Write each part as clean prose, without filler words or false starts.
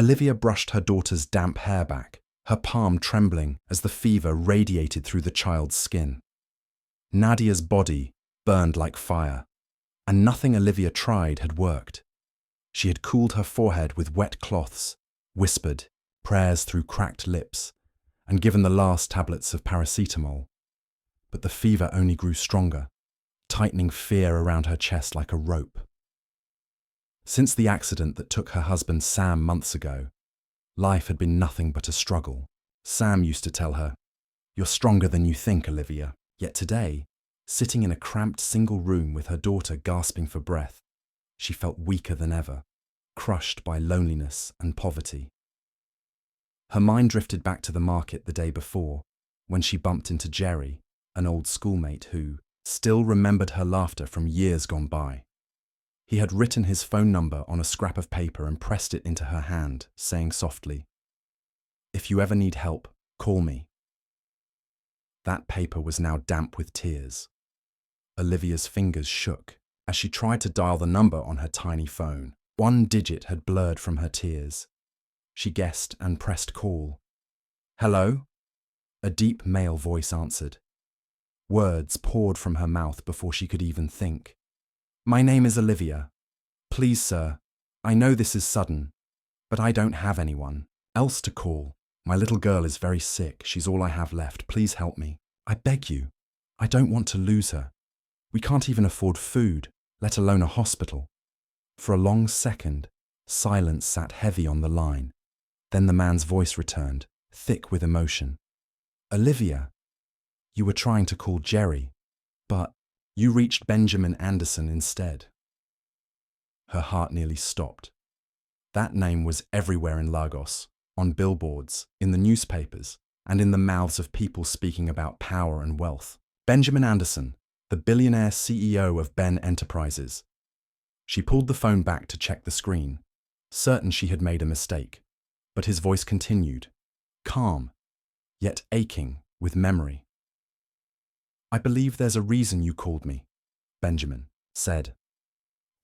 Olivia brushed her daughter's damp hair back, her palm trembling as the fever radiated through the child's skin. Nadia's body burned like fire, and nothing Olivia tried had worked. She had cooled her forehead with wet cloths, whispered prayers through cracked lips, and given the last tablets of paracetamol. But the fever only grew stronger, tightening fear around her chest like a rope. Since the accident that took her husband Sam months ago, life had been nothing but a struggle. Sam used to tell her, "You're stronger than you think, Olivia." Yet today, sitting in a cramped single room with her daughter gasping for breath, she felt weaker than ever, crushed by loneliness and poverty. Her mind drifted back to the market the day before, when she bumped into Jerry, an old schoolmate who still remembered her laughter from years gone by. He had written his phone number on a scrap of paper and pressed it into her hand, saying softly, "If you ever need help, call me." That paper was now damp with tears. Olivia's fingers shook as she tried to dial the number on her tiny phone. One digit had blurred from her tears. She guessed and pressed call. "Hello?" A deep male voice answered. Words poured from her mouth before she could even think. "My name is Olivia. Please, sir, I know this is sudden, but I don't have anyone else to call. My little girl is very sick. She's all I have left. Please help me. I beg you. I don't want to lose her. We can't even afford food, let alone a hospital." For a long second, silence sat heavy on the line. Then the man's voice returned, thick with emotion. "Olivia, you were trying to call Jerry, but you reached Benjamin Anderson instead." Her heart nearly stopped. That name was everywhere in Lagos, on billboards, in the newspapers, and in the mouths of people speaking about power and wealth. Benjamin Anderson, the billionaire CEO of Ben Enterprises. She pulled the phone back to check the screen, certain she had made a mistake, but his voice continued, calm, yet aching with memory. "I believe there's a reason you called me," Benjamin said.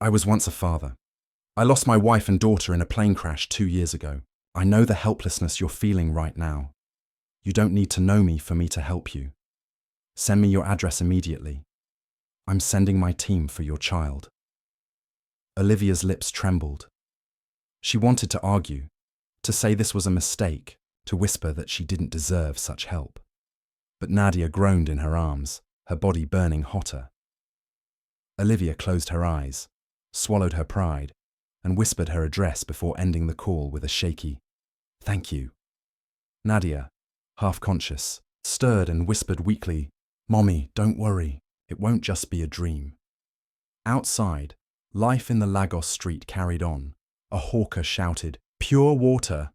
"I was once a father. I lost my wife and daughter in a plane crash 2 years ago. I know the helplessness you're feeling right now. You don't need to know me for me to help you. Send me your address immediately. I'm sending my team for your child." Olivia's lips trembled. She wanted to argue, to say this was a mistake, to whisper that she didn't deserve such help. But Nadia groaned in her arms, her body burning hotter. Olivia closed her eyes, swallowed her pride, and whispered her address before ending the call with a shaky, "Thank you." Nadia, half conscious, stirred and whispered weakly, "Mommy, don't worry. It won't just be a dream." Outside, life in the Lagos street carried on. A hawker shouted, "Pure water!"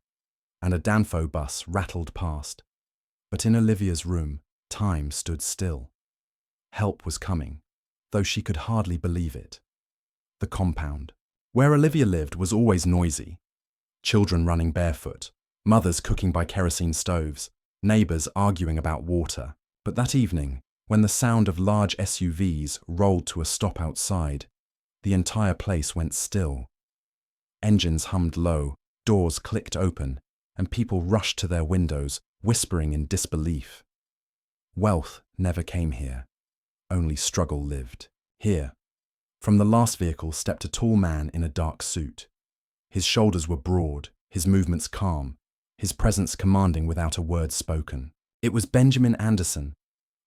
and a Danfo bus rattled past. But in Olivia's room, time stood still. Help was coming, though she could hardly believe it. The compound, where Olivia lived, was always noisy. Children running barefoot, mothers cooking by kerosene stoves, neighbours arguing about water. But that evening, when the sound of large SUVs rolled to a stop outside, the entire place went still. Engines hummed low, doors clicked open, and people rushed to their windows, whispering in disbelief. Wealth never came here. Only struggle lived. Here, from the last vehicle stepped a tall man in a dark suit. His shoulders were broad, his movements calm, his presence commanding without a word spoken. It was Benjamin Anderson.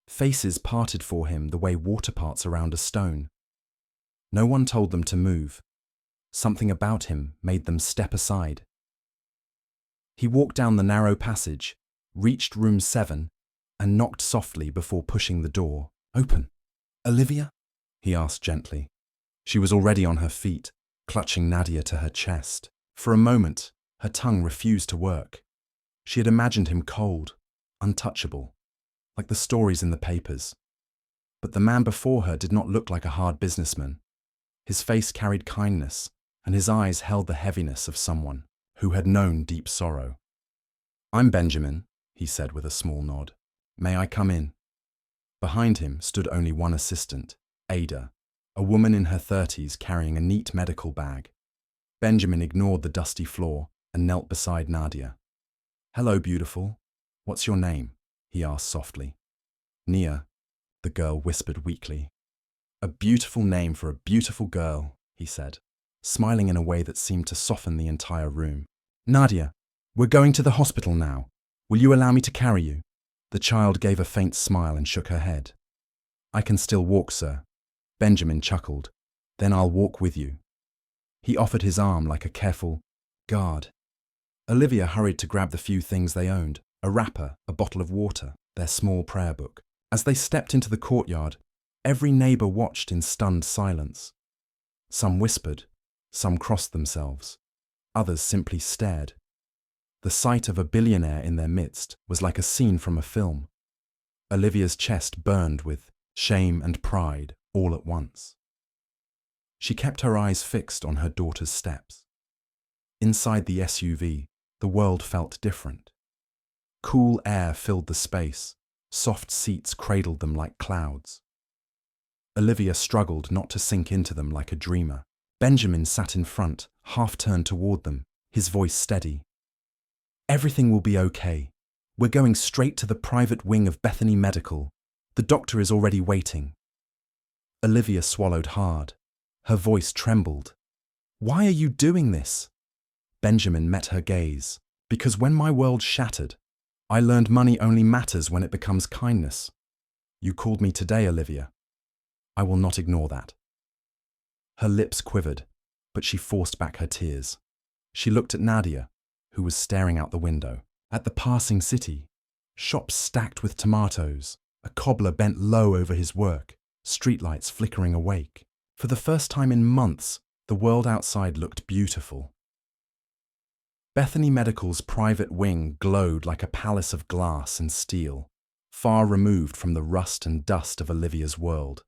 Faces parted for him the way water parts around a stone. No one told them to move. Something about him made them step aside. He walked down the narrow passage, reached room 7, and knocked softly before pushing the door. "Open." "Olivia?" he asked gently. She was already on her feet, clutching Nadia to her chest. For a moment, her tongue refused to work. She had imagined him cold, untouchable, like the stories in the papers. But the man before her did not look like a hard businessman. His face carried kindness, and his eyes held the heaviness of someone who had known deep sorrow. "I'm Benjamin," he said with a small nod. "May I come in?" Behind him stood only one assistant, Ada, a woman in her 30s carrying a neat medical bag. Benjamin ignored the dusty floor and knelt beside Nadia. "Hello, beautiful. What's your name?" he asked softly. "Nia," the girl whispered weakly. "A beautiful name for a beautiful girl," he said, smiling in a way that seemed to soften the entire room. "Nadia, we're going to the hospital now. Will you allow me to carry you?" The child gave a faint smile and shook her head. "I can still walk, sir." Benjamin chuckled. "Then I'll walk with you." He offered his arm like a careful guard. Olivia hurried to grab the few things they owned, a wrapper, a bottle of water, their small prayer book. As they stepped into the courtyard, every neighbour watched in stunned silence. Some whispered, some crossed themselves, others simply stared. The sight of a billionaire in their midst was like a scene from a film. Olivia's chest burned with shame and pride all at once. She kept her eyes fixed on her daughter's steps. Inside the SUV, the world felt different. Cool air filled the space, soft seats cradled them like clouds. Olivia struggled not to sink into them like a dreamer. Benjamin sat in front, half turned toward them, his voice steady. "Everything will be okay. We're going straight to the private wing of Bethany Medical. The doctor is already waiting." Olivia swallowed hard. Her voice trembled. "Why are you doing this?" Benjamin met her gaze. "Because when my world shattered, I learned money only matters when it becomes kindness. You called me today, Olivia. I will not ignore that." Her lips quivered, but she forced back her tears. She looked at Nadia, who was staring out the window. At the passing city, shops stacked with tomatoes, a cobbler bent low over his work, streetlights flickering awake. For the first time in months, the world outside looked beautiful. Bethany Medical's private wing glowed like a palace of glass and steel, far removed from the rust and dust of Olivia's world.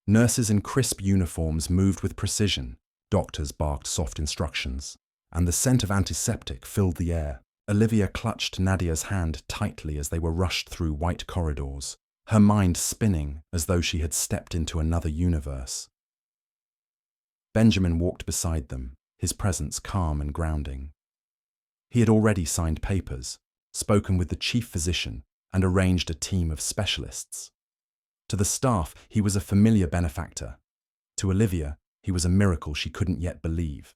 Nurses in crisp uniforms moved with precision, doctors barked soft instructions, and the scent of antiseptic filled the air. Olivia clutched Nadia's hand tightly as they were rushed through white corridors, her mind spinning as though she had stepped into another universe. Benjamin walked beside them, his presence calm and grounding. He had already signed papers, spoken with the chief physician, and arranged a team of specialists. To the staff, he was a familiar benefactor. To Olivia, he was a miracle she couldn't yet believe.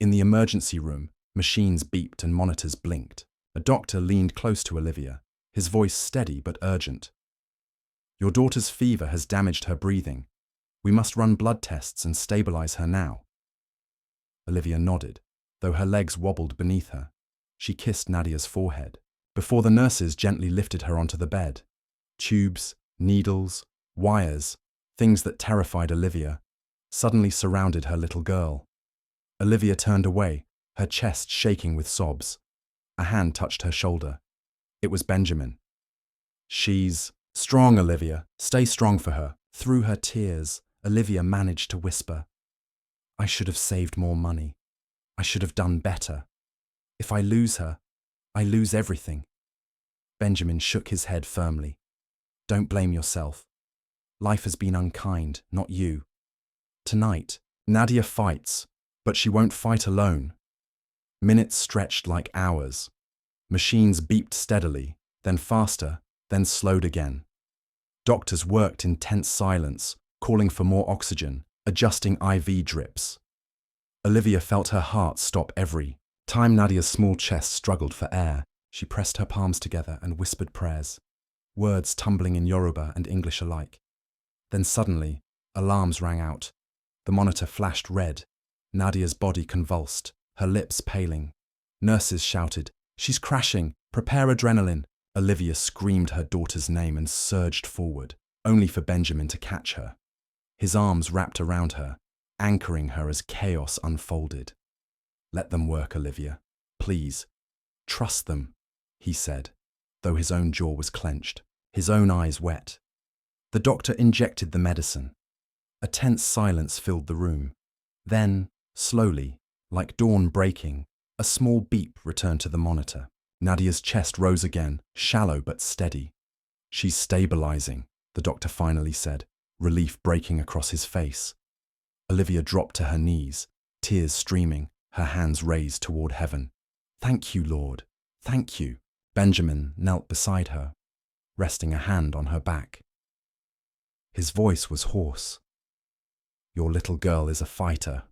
In the emergency room, machines beeped and monitors blinked. A doctor leaned close to Olivia, his voice steady but urgent. "Your daughter's fever has damaged her breathing. We must run blood tests and stabilize her now." Olivia nodded, though her legs wobbled beneath her. She kissed Nadia's forehead, before the nurses gently lifted her onto the bed. Tubes, needles, wires, things that terrified Olivia, suddenly surrounded her little girl. Olivia turned away, her chest shaking with sobs. A hand touched her shoulder. It was Benjamin. "She's strong, Olivia. Stay strong for her." Through her tears, Olivia managed to whisper, "I should have saved more money. I should have done better. If I lose her, I lose everything." Benjamin shook his head firmly. "Don't blame yourself. Life has been unkind, not you. Tonight, Nadia fights, but she won't fight alone." Minutes stretched like hours. Machines beeped steadily, then faster, then slowed again. Doctors worked in tense silence, calling for more oxygen, adjusting IV drips. Olivia felt her heart stop every time Nadia's small chest struggled for air. She pressed her palms together and whispered prayers, words tumbling in Yoruba and English alike. Then suddenly, alarms rang out. The monitor flashed red. Nadia's body convulsed, her lips paling. Nurses shouted, "She's crashing! Prepare adrenaline!" Olivia screamed her daughter's name and surged forward, only for Benjamin to catch her. His arms wrapped around her, anchoring her as chaos unfolded. "Let them work, Olivia. Please. Trust them," he said, though his own jaw was clenched, his own eyes wet. The doctor injected the medicine. A tense silence filled the room. Then, slowly, like dawn breaking, a small beep returned to the monitor. Nadia's chest rose again, shallow but steady. "She's stabilizing," the doctor finally said, relief breaking across his face. Olivia dropped to her knees, tears streaming, her hands raised toward heaven. "Thank you, Lord. Thank you." Benjamin knelt beside her, resting a hand on her back. His voice was hoarse. "Your little girl is a fighter.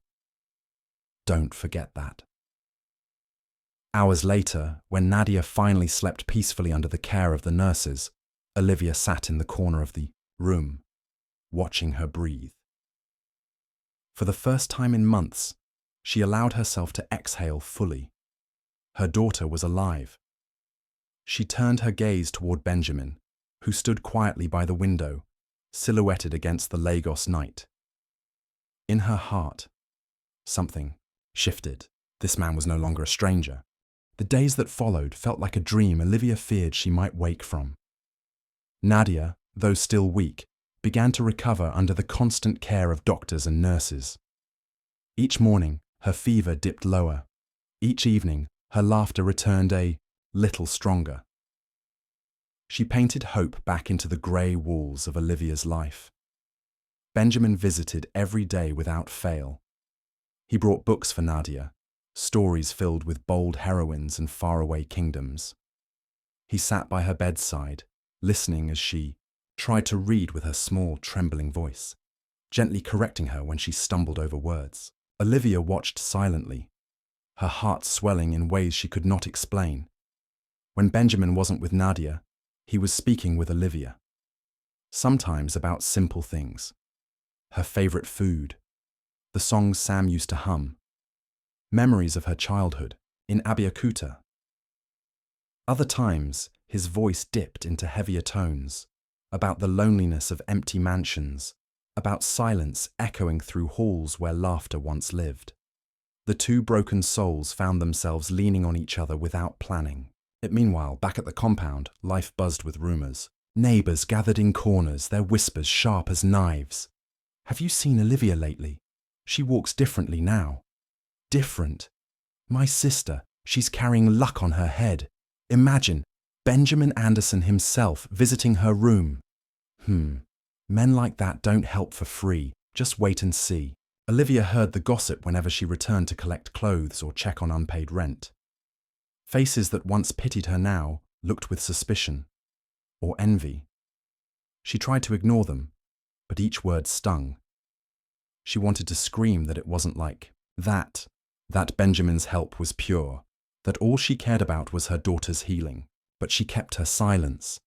Don't forget that." Hours later, when Nadia finally slept peacefully under the care of the nurses, Olivia sat in the corner of the room, watching her breathe. For the first time in months, she allowed herself to exhale fully. Her daughter was alive. She turned her gaze toward Benjamin, who stood quietly by the window, silhouetted against the Lagos night. In her heart, something shifted. This man was no longer a stranger. The days that followed felt like a dream Olivia feared she might wake from. Nadia, though still weak, began to recover under the constant care of doctors and nurses. Each morning, her fever dipped lower. Each evening, her laughter returned a little stronger. She painted hope back into the grey walls of Olivia's life. Benjamin visited every day without fail. He brought books for Nadia, stories filled with bold heroines and faraway kingdoms. He sat by her bedside, listening as she tried to read with her small, trembling voice, gently correcting her when she stumbled over words. Olivia watched silently, her heart swelling in ways she could not explain. When Benjamin wasn't with Nadia, he was speaking with Olivia. Sometimes about simple things. Her favorite food, the songs Sam used to hum, memories of her childhood in Abeokuta. Other times, his voice dipped into heavier tones, about the loneliness of empty mansions, about silence echoing through halls where laughter once lived. The two broken souls found themselves leaning on each other without planning. Meanwhile, back at the compound, life buzzed with rumors. Neighbors gathered in corners, their whispers sharp as knives. "Have you seen Olivia lately? She walks differently now." "Different? My sister, she's carrying luck on her head." Imagine Benjamin Anderson himself visiting her room. Men like that don't help for free. Just wait and see. Olivia heard the gossip whenever she returned to collect clothes or check on unpaid rent. Faces that once pitied her now looked with suspicion or envy. She tried to ignore them, but each word stung. She wanted to scream that it wasn't like that Benjamin's help was pure, that all she cared about was her daughter's healing. But she kept her silence,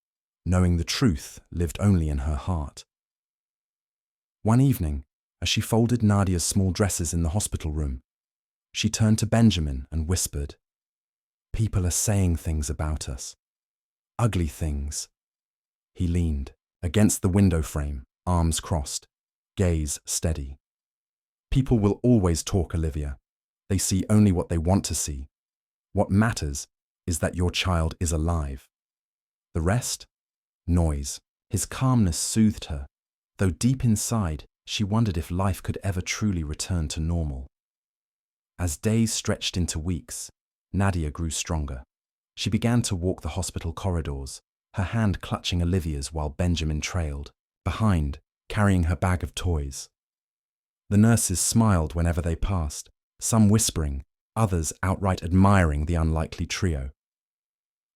knowing the truth lived only in her heart. One evening, as she folded Nadia's small dresses in the hospital room, she turned to Benjamin and whispered, "People are saying things about us. Ugly things." He leaned against the window frame, arms crossed, gaze steady. "People will always talk, Olivia. They see only what they want to see. What matters is that your child is alive. The rest? Noise." His calmness soothed her, though deep inside she wondered if life could ever truly return to normal. As days stretched into weeks, Nadia grew stronger. She began to walk the hospital corridors, her hand clutching Olivia's while Benjamin trailed, behind, carrying her bag of toys. The nurses smiled whenever they passed, some whispering, others outright admiring the unlikely trio.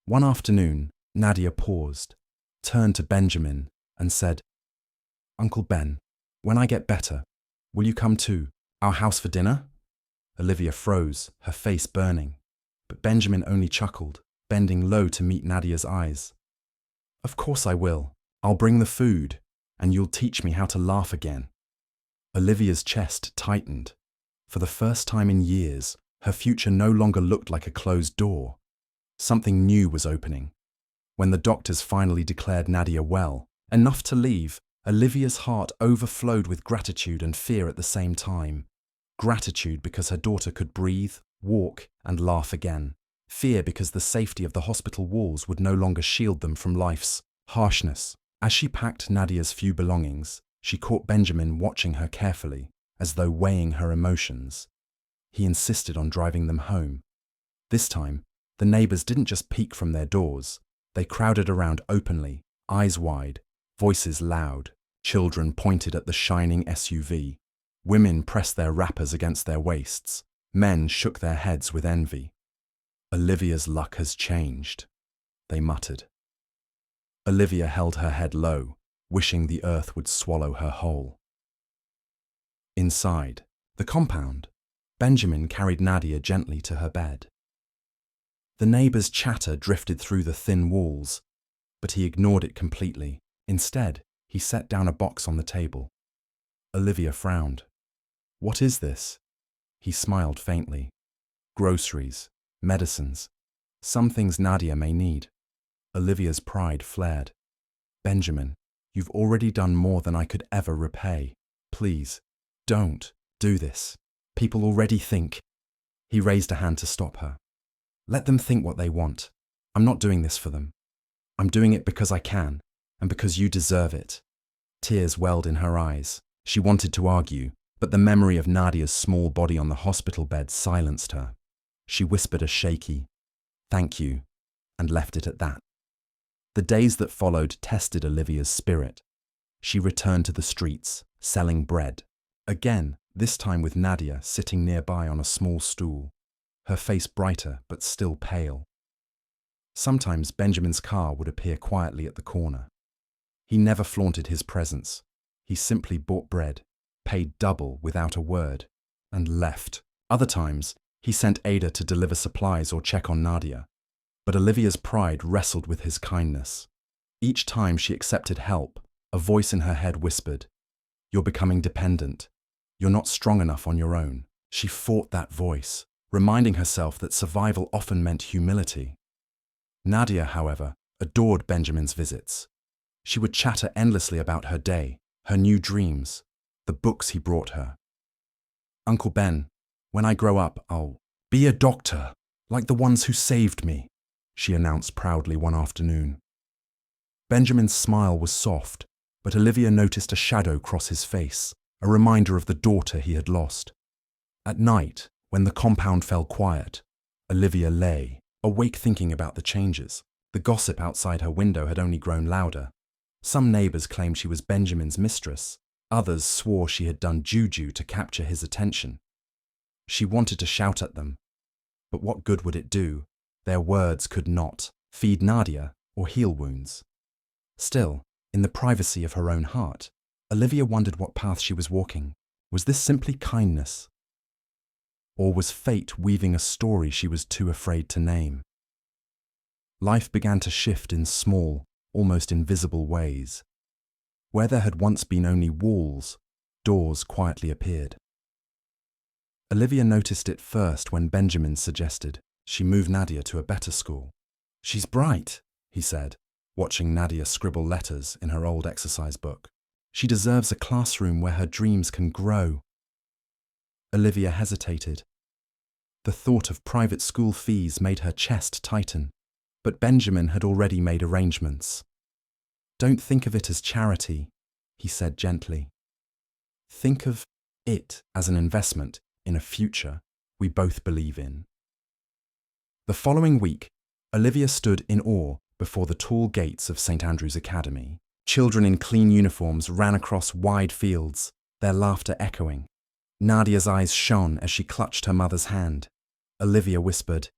One afternoon, Nadia paused, turned to Benjamin, and said, "Uncle Ben, when I get better, will you come to our house for dinner?" Olivia froze, her face burning, but Benjamin only chuckled, bending low to meet Nadia's eyes. "Of course I will. I'll bring the food, and you'll teach me how to laugh again." Olivia's chest tightened. For the first time in years, her future no longer looked like a closed door. Something new was opening. When the doctors finally declared Nadia well, enough to leave, Olivia's heart overflowed with gratitude and fear at the same time. Gratitude because her daughter could breathe, walk, and laugh again. Fear because the safety of the hospital walls would no longer shield them from life's harshness. As she packed Nadia's few belongings, she caught Benjamin watching her carefully, as though weighing her emotions. He insisted on driving them home. This time, the neighbors didn't just peek from their doors. They crowded around openly, eyes wide, voices loud. Children pointed at the shining SUV. Women pressed their wrappers against their waists. Men shook their heads with envy. Olivia's luck has changed, they muttered. Olivia held her head low, wishing the earth would swallow her whole. Inside the compound, Benjamin carried Nadia gently to her bed. The neighbors' chatter drifted through the thin walls, but he ignored it completely. Instead, he set down a box on the table. Olivia frowned. "What is this?" He smiled faintly. "Groceries, medicines, some things Nadia may need." Olivia's pride flared. "Benjamin, you've already done more than I could ever repay. Please, don't do this. People already think." He raised a hand to stop her. "Let them think what they want. I'm not doing this for them. I'm doing it because I can, and because you deserve it." Tears welled in her eyes. She wanted to argue, but the memory of Nadia's small body on the hospital bed silenced her. She whispered a shaky, "Thank you," and left it at that. The days that followed tested Olivia's spirit. She returned to the streets, selling bread. Again, this time with Nadia sitting nearby on a small stool, her face brighter but still pale. Sometimes Benjamin's car would appear quietly at the corner. He never flaunted his presence. He simply bought bread, paid double without a word, and left. Other times, he sent Ada to deliver supplies or check on Nadia. But Olivia's pride wrestled with his kindness. Each time she accepted help, a voice in her head whispered, "You're becoming dependent. You're not strong enough on your own." She fought that voice, reminding herself that survival often meant humility. Nadia, however, adored Benjamin's visits. She would chatter endlessly about her day, her new dreams, the books he brought her. "Uncle Ben, when I grow up, I'll be a doctor, like the ones who saved me," she announced proudly one afternoon. Benjamin's smile was soft, but Olivia noticed a shadow cross his face, a reminder of the daughter he had lost. At night, when the compound fell quiet, Olivia lay, awake thinking about the changes. The gossip outside her window had only grown louder. Some neighbors claimed she was Benjamin's mistress. Others swore she had done juju to capture his attention. She wanted to shout at them, but what good would it do? Their words could not feed Nadia or heal wounds. Still, in the privacy of her own heart, Olivia wondered what path she was walking. Was this simply kindness? Or was fate weaving a story she was too afraid to name? Life began to shift in small, almost invisible ways. Where there had once been only walls, doors quietly appeared. Olivia noticed it first when Benjamin suggested she move Nadia to a better school. "She's bright," he said, watching Nadia scribble letters in her old exercise book. "She deserves a classroom where her dreams can grow." Olivia hesitated. The thought of private school fees made her chest tighten, but Benjamin had already made arrangements. "Don't think of it as charity," he said gently. "Think of it as an investment in a future we both believe in." The following week, Olivia stood in awe before the tall gates of St. Andrew's Academy. Children in clean uniforms ran across wide fields, their laughter echoing. Nadia's eyes shone as she clutched her mother's hand. Olivia whispered,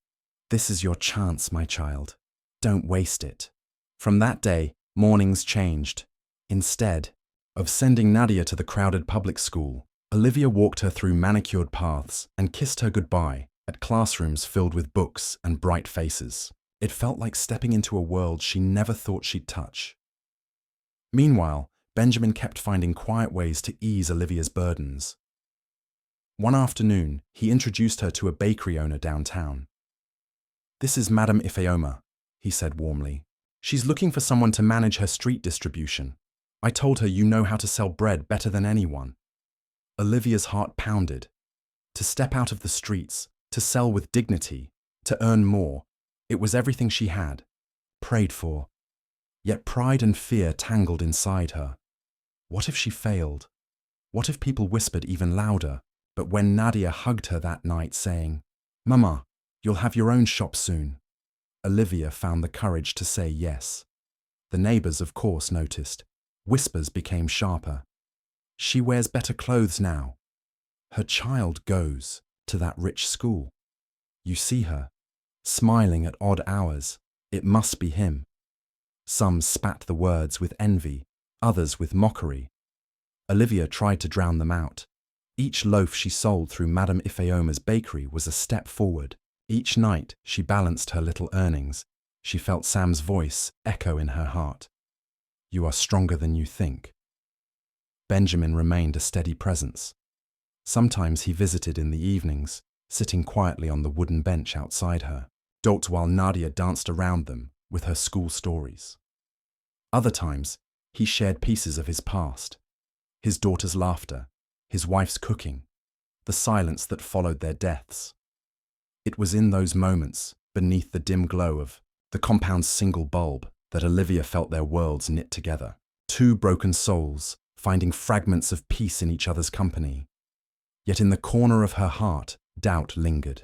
"This is your chance, my child. Don't waste it." From that day, mornings changed. Instead of sending Nadia to the crowded public school, Olivia walked her through manicured paths and kissed her goodbye at classrooms filled with books and bright faces. It felt like stepping into a world she never thought she'd touch. Meanwhile, Benjamin kept finding quiet ways to ease Olivia's burdens. One afternoon, he introduced her to a bakery owner downtown. "This is Madame Ifeoma," he said warmly. "She's looking for someone to manage her street distribution. I told her you know how to sell bread better than anyone." Olivia's heart pounded. To step out of the streets, to sell with dignity, to earn more, it was everything she had, prayed for. Yet pride and fear tangled inside her. What if she failed? What if people whispered even louder? But when Nadia hugged her that night saying, "Mama, you'll have your own shop soon," Olivia found the courage to say yes. The neighbors, of course, noticed. Whispers became sharper. "She wears better clothes now. Her child goes." to that rich school. You see her, smiling at odd hours. It must be him. Some spat the words with envy, others with mockery. Olivia tried to drown them out. Each loaf she sold through Madame Ifeoma's bakery was a step forward. Each night she balanced her little earnings. She felt Sam's voice echo in her heart. You are stronger than you think. Benjamin remained a steady presence. Sometimes he visited in the evenings, sitting quietly on the wooden bench outside her, dolt while Nadia danced around them with her school stories. Other times, he shared pieces of his past, his daughter's laughter, his wife's cooking, the silence that followed their deaths. It was in those moments, beneath the dim glow of the compound's single bulb, that Olivia felt their worlds knit together. Two broken souls, finding fragments of peace in each other's company. Yet in the corner of her heart, doubt lingered.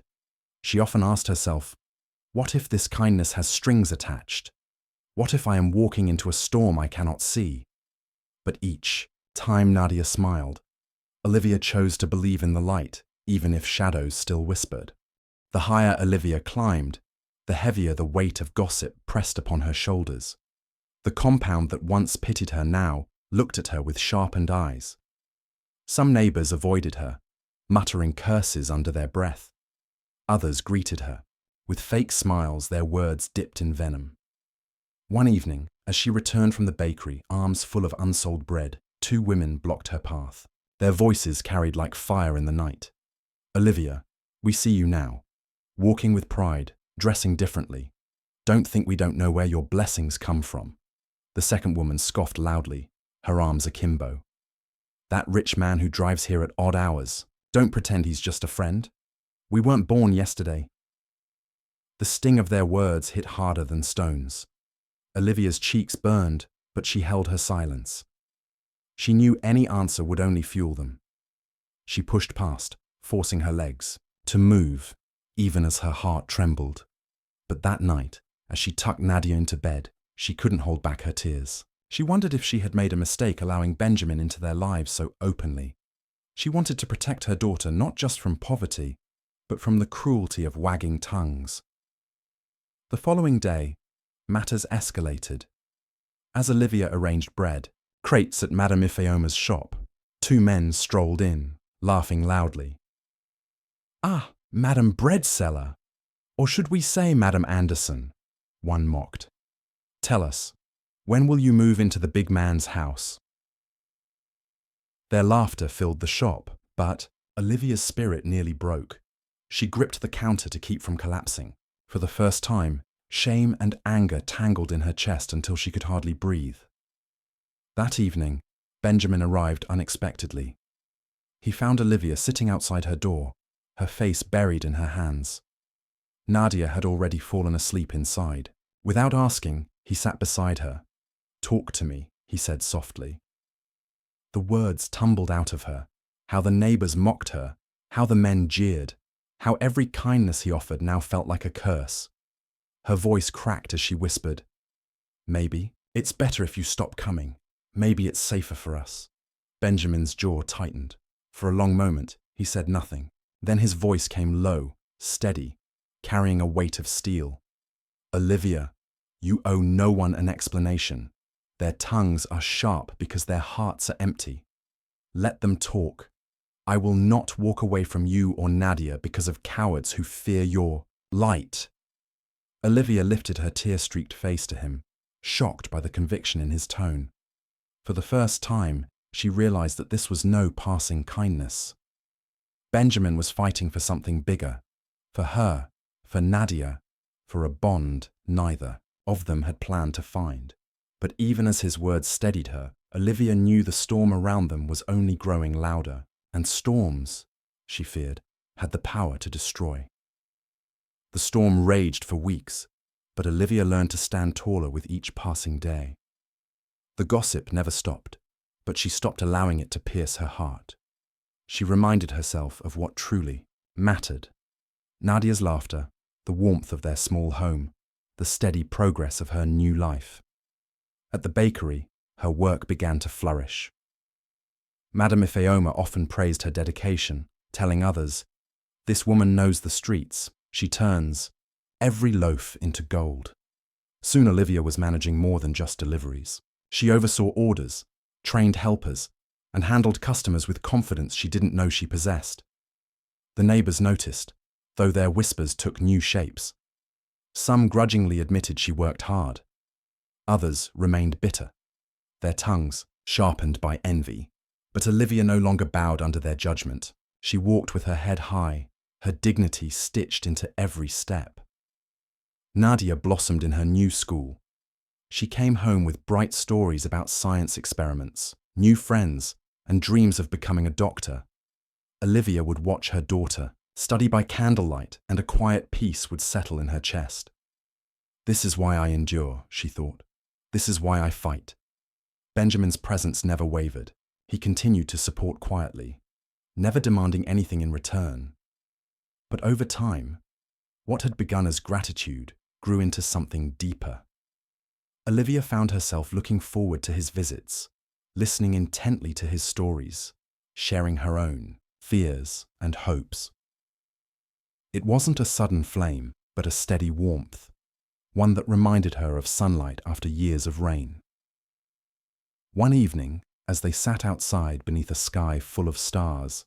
She often asked herself, what if this kindness has strings attached? What if I am walking into a storm I cannot see? But each time Nadia smiled, Olivia chose to believe in the light, even if shadows still whispered. The higher Olivia climbed, the heavier the weight of gossip pressed upon her shoulders. The compound that once pitied her now looked at her with sharpened eyes. Some neighbors avoided her, muttering curses under their breath. Others greeted her, with fake smiles, their words dipped in venom. One evening, as she returned from the bakery, arms full of unsold bread, two women blocked her path. Their voices carried like fire in the night. Olivia, we see you now, walking with pride, dressing differently. Don't think we don't know where your blessings come from. The second woman scoffed loudly, her arms akimbo. That rich man who drives here at odd hours. Don't pretend he's just a friend. We weren't born yesterday. The sting of their words hit harder than stones. Olivia's cheeks burned, but she held her silence. She knew any answer would only fuel them. She pushed past, forcing her legs to move, even as her heart trembled. But that night, as she tucked Nadia into bed, she couldn't hold back her tears. She wondered if she had made a mistake allowing Benjamin into their lives so openly. She wanted to protect her daughter not just from poverty, but from the cruelty of wagging tongues. The following day, matters escalated. As Olivia arranged bread, crates at Madame Ifeoma's shop, two men strolled in, laughing loudly. Ah, Madame Breadseller! Or should we say Madame Anderson? One mocked. Tell us, when will you move into the big man's house? Their laughter filled the shop, but Olivia's spirit nearly broke. She gripped the counter to keep from collapsing. For the first time, shame and anger tangled in her chest until she could hardly breathe. That evening, Benjamin arrived unexpectedly. He found Olivia sitting outside her door, her face buried in her hands. Nadia had already fallen asleep inside. Without asking, he sat beside her. Talk to me, he said softly. The words tumbled out of her, how the neighbors mocked her, how the men jeered, how every kindness he offered now felt like a curse. Her voice cracked as she whispered, Maybe it's better if you stop coming. Maybe it's safer for us. Benjamin's jaw tightened. For a long moment, he said nothing. Then his voice came low, steady, carrying a weight of steel. Olivia, you owe no one an explanation. Their tongues are sharp because their hearts are empty. Let them talk. I will not walk away from you or Nadia because of cowards who fear your light. Olivia lifted her tear-streaked face to him, shocked by the conviction in his tone. For the first time, she realized that this was no passing kindness. Benjamin was fighting for something bigger. For her, for Nadia, for a bond neither of them had planned to find. But even as his words steadied her, Olivia knew the storm around them was only growing louder, and storms, she feared, had the power to destroy. The storm raged for weeks, but Olivia learned to stand taller with each passing day. The gossip never stopped, but she stopped allowing it to pierce her heart. She reminded herself of what truly mattered. Nadia's laughter, the warmth of their small home, the steady progress of her new life. At the bakery, her work began to flourish. Madame Ifeoma often praised her dedication, telling others, This woman knows the streets. She turns every loaf into gold. Soon Olivia was managing more than just deliveries. She oversaw orders, trained helpers, and handled customers with confidence she didn't know she possessed. The neighbors noticed, though their whispers took new shapes. Some grudgingly admitted she worked hard. Others remained bitter, their tongues sharpened by envy. But Olivia no longer bowed under their judgment. She walked with her head high, her dignity stitched into every step. Nadia blossomed in her new school. She came home with bright stories about science experiments, new friends, and dreams of becoming a doctor. Olivia would watch her daughter study by candlelight, and a quiet peace would settle in her chest. This is why I endure, she thought. This is why I fight. Benjamin's presence never wavered. He continued to support quietly, never demanding anything in return. But over time, what had begun as gratitude grew into something deeper. Olivia found herself looking forward to his visits, listening intently to his stories, sharing her own fears and hopes. It wasn't a sudden flame, but a steady warmth, one that reminded her of sunlight after years of rain. One evening, as they sat outside beneath a sky full of stars,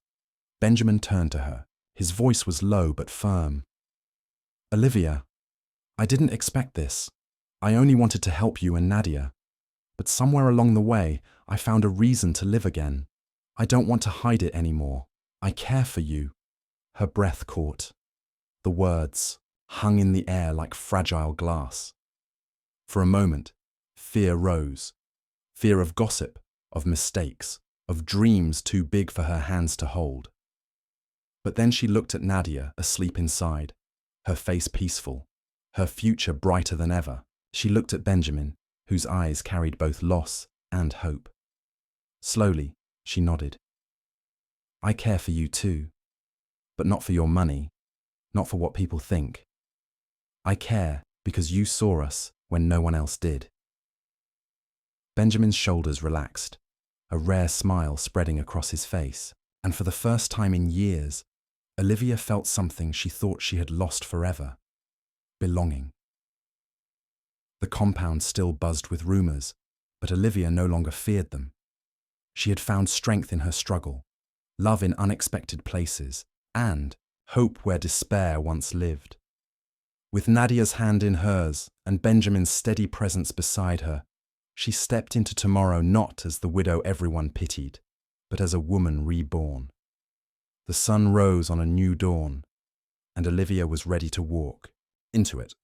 Benjamin turned to her. His voice was low but firm. "Olivia, I didn't expect this. I only wanted to help you and Nadia. But somewhere along the way, I found a reason to live again. I don't want to hide it anymore. I care for you." Her breath caught. The words hung in the air like fragile glass. For a moment, fear rose. Fear of gossip, of mistakes, of dreams too big for her hands to hold. But then she looked at Nadia, asleep inside, her face peaceful, her future brighter than ever. She looked at Benjamin, whose eyes carried both loss and hope. Slowly, she nodded. "I care for you too, but not for your money, not for what people think. I care because you saw us when no one else did." Benjamin's shoulders relaxed, a rare smile spreading across his face, and for the first time in years, Olivia felt something she thought she had lost forever: belonging. The compound still buzzed with rumors, but Olivia no longer feared them. She had found strength in her struggle, love in unexpected places, and hope where despair once lived. With Nadia's hand in hers and Benjamin's steady presence beside her, she stepped into tomorrow not as the widow everyone pitied, but as a woman reborn. The sun rose on a new dawn, and Olivia was ready to walk into it.